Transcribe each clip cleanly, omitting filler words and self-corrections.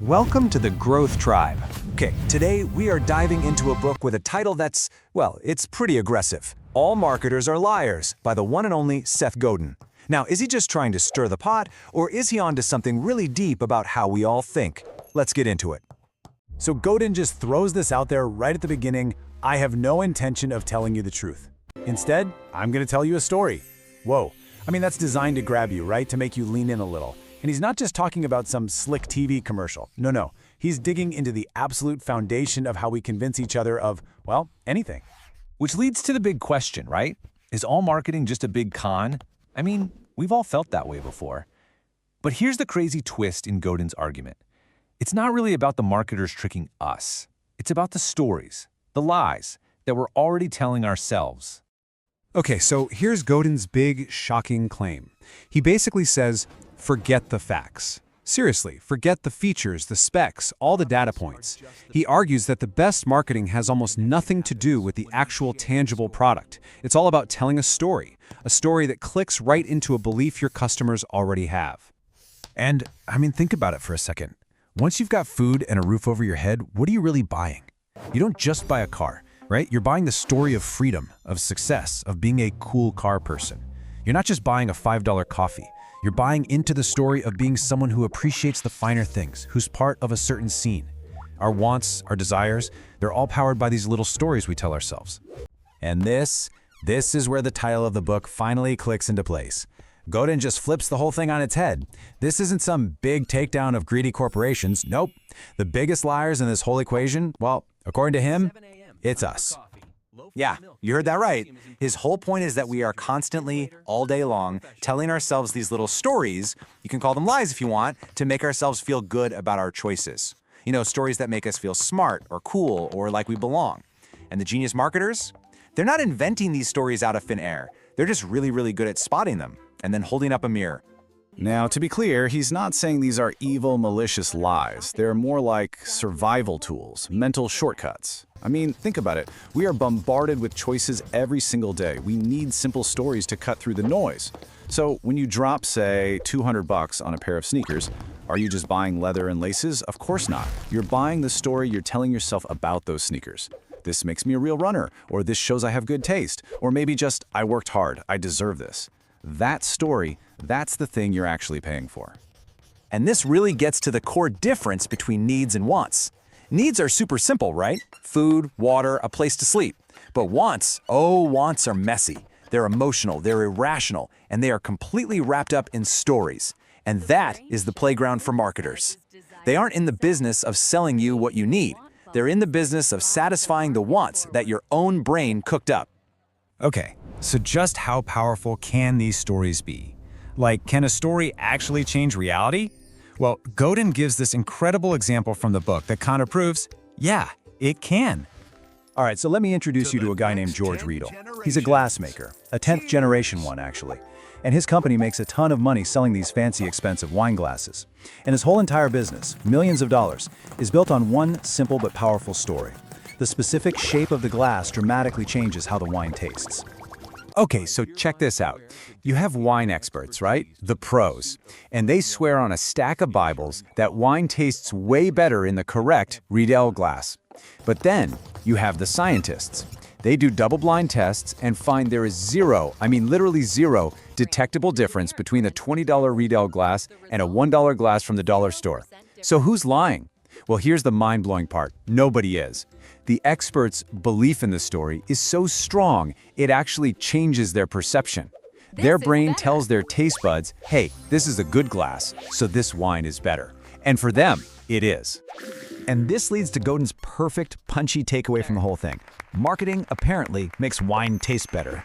Welcome to the Growth Tribe. Okay, today we are diving into a book with a title that's, well, it's pretty aggressive. All Marketers Are Liars by the one and only Seth Godin. Now, is he just trying to stir the pot, or is he onto something really deep about how we all think? Let's get into it. So Godin just throws this out there right at the beginning. I have no intention of telling you the truth. Instead, I'm going to tell you a story. Whoa. I mean, that's designed to grab you, right? To make you lean in a little. And he's not just talking about some slick TV commercial. No. He's digging into the absolute foundation of how we convince each other of, well, anything. Which leads to the big question, right? Is all marketing just a big con? I mean, we've all felt that way before. But here's the crazy twist in Godin's argument. It's not really about the marketers tricking us. It's about the stories, the lies that we're already telling ourselves. Okay, so here's Godin's big, shocking claim. He basically says, forget the facts. Seriously, forget the features, the specs, all the data points. He argues that the best marketing has almost nothing to do with the actual tangible product. It's all about telling a story that clicks right into a belief your customers already have. And, I mean, think about it for a second. Once you've got food and a roof over your head, what are you really buying? You don't just buy a car, right? You're buying the story of freedom, of success, of being a cool car person. You're not just buying a $5 coffee. You're buying into the story of being someone who appreciates the finer things, who's part of a certain scene. Our wants, our desires, they're all powered by these little stories we tell ourselves. And this is where the title of the book finally clicks into place. Godin just flips the whole thing on its head. This isn't some big takedown of greedy corporations. Nope. The biggest liars in this whole equation, well, according to him, it's us. Yeah, you heard that right. His whole point is that we are constantly, all day long, telling ourselves these little stories, you can call them lies if you want, to make ourselves feel good about our choices. You know, stories that make us feel smart or cool or like we belong. And the genius marketers? They're not inventing these stories out of thin air. They're just really, really good at spotting them and then holding up a mirror. Now, to be clear, he's not saying these are evil, malicious lies. They're more like survival tools, mental shortcuts. I mean, think about it. We are bombarded with choices every single day. We need simple stories to cut through the noise. So when you drop, say, $200 on a pair of sneakers, are you just buying leather and laces? Of course not. You're buying the story you're telling yourself about those sneakers. This makes me a real runner, or this shows I have good taste, or maybe just I worked hard, I deserve this. That story, that's the thing you're actually paying for. And this really gets to the core difference between needs and wants. Needs are super simple, right? Food, water, a place to sleep. But wants are messy. They're emotional, they're irrational, and they are completely wrapped up in stories. And that is the playground for marketers. They aren't in the business of selling you what you need. They're in the business of satisfying the wants that your own brain cooked up. Okay, so just how powerful can these stories be? Like, can a story actually change reality? Well, Godin gives this incredible example from the book that kind of proves, yeah, it can. All right, so let me introduce you to a guy named George Riedel. He's a glassmaker, a 10th generation one, actually. And his company makes a ton of money selling these fancy, expensive wine glasses. And his whole entire business, millions of dollars, is built on one simple but powerful story. The specific shape of the glass dramatically changes how the wine tastes. Okay, so check this out. You have wine experts, right? The pros. And they swear on a stack of Bibles that wine tastes way better in the correct Riedel glass. But then you have the scientists. They do double-blind tests and find there is zero, I mean literally zero, detectable difference between the $20 Riedel glass and a $1 glass from the dollar store. So who's lying? Well, here's the mind-blowing part. Nobody is. The experts' belief in the story is so strong, it actually changes their perception. Their brain tells their taste buds, hey, this is a good glass, so this wine is better. And for them, it is. And this leads to Godin's perfect, punchy takeaway from the whole thing. Marketing, apparently, makes wine taste better.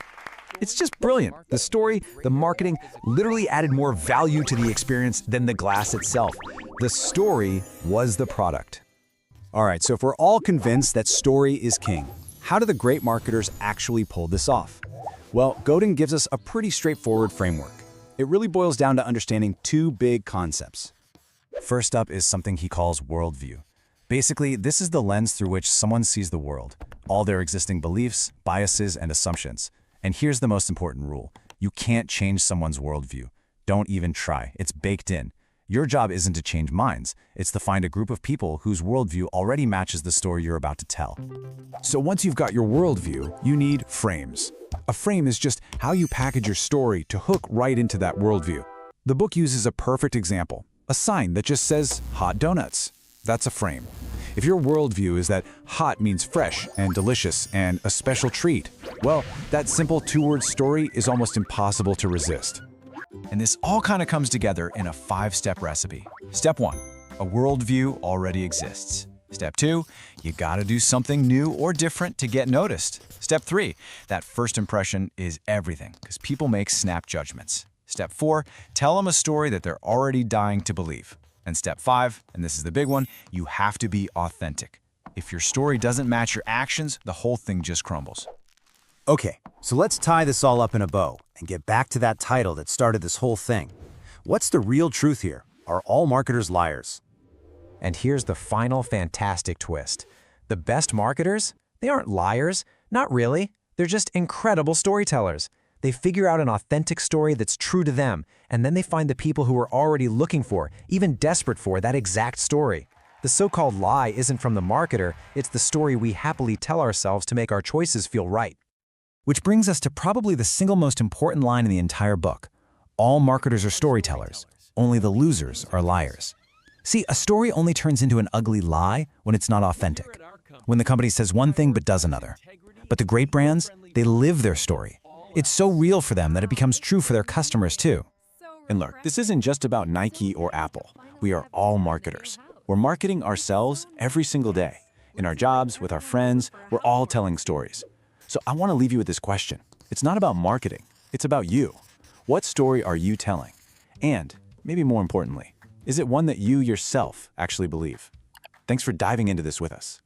It's just brilliant. The story, the marketing, literally added more value to the experience than the glass itself. The story was the product. All right, so if we're all convinced that story is king, how do the great marketers actually pull this off? Well, Godin gives us a pretty straightforward framework. It really boils down to understanding two big concepts. First up is something he calls worldview. Basically, this is the lens through which someone sees the world, all their existing beliefs, biases, and assumptions. And here's the most important rule. You can't change someone's worldview. Don't even try. It's baked in. Your job isn't to change minds, it's to find a group of people whose worldview already matches the story you're about to tell. So once you've got your worldview, you need frames. A frame is just how you package your story to hook right into that worldview. The book uses a perfect example, a sign that just says hot donuts. That's a frame. If your worldview is that hot means fresh and delicious and a special treat, well, that simple two-word story is almost impossible to resist. And this all kind of comes together in a 5-step recipe. Step 1, a worldview already exists. Step 2, you gotta do something new or different to get noticed. Step 3, that first impression is everything, because people make snap judgments. Step 4, tell them a story that they're already dying to believe. And step 5, and this is the big one, you have to be authentic. If your story doesn't match your actions, the whole thing just crumbles. Okay, so let's tie this all up in a bow and get back to that title that started this whole thing. What's the real truth here? Are all marketers liars? And here's the final fantastic twist. The best marketers? They aren't liars. Not really. They're just incredible storytellers. They figure out an authentic story that's true to them, and then they find the people who are already looking for, even desperate for, that exact story. The so-called lie isn't from the marketer, it's the story we happily tell ourselves to make our choices feel right. Which brings us to probably the single most important line in the entire book. All marketers are storytellers, only the losers are liars. See, a story only turns into an ugly lie when it's not authentic. When the company says one thing but does another. But the great brands, they live their story. It's so real for them that it becomes true for their customers too. And look, this isn't just about Nike or Apple. We are all marketers. We're marketing ourselves every single day. In our jobs, with our friends, we're all telling stories. So I want to leave you with this question. It's not about marketing. It's about you. What story are you telling? And, maybe more importantly, is it one that you yourself actually believe? Thanks for diving into this with us.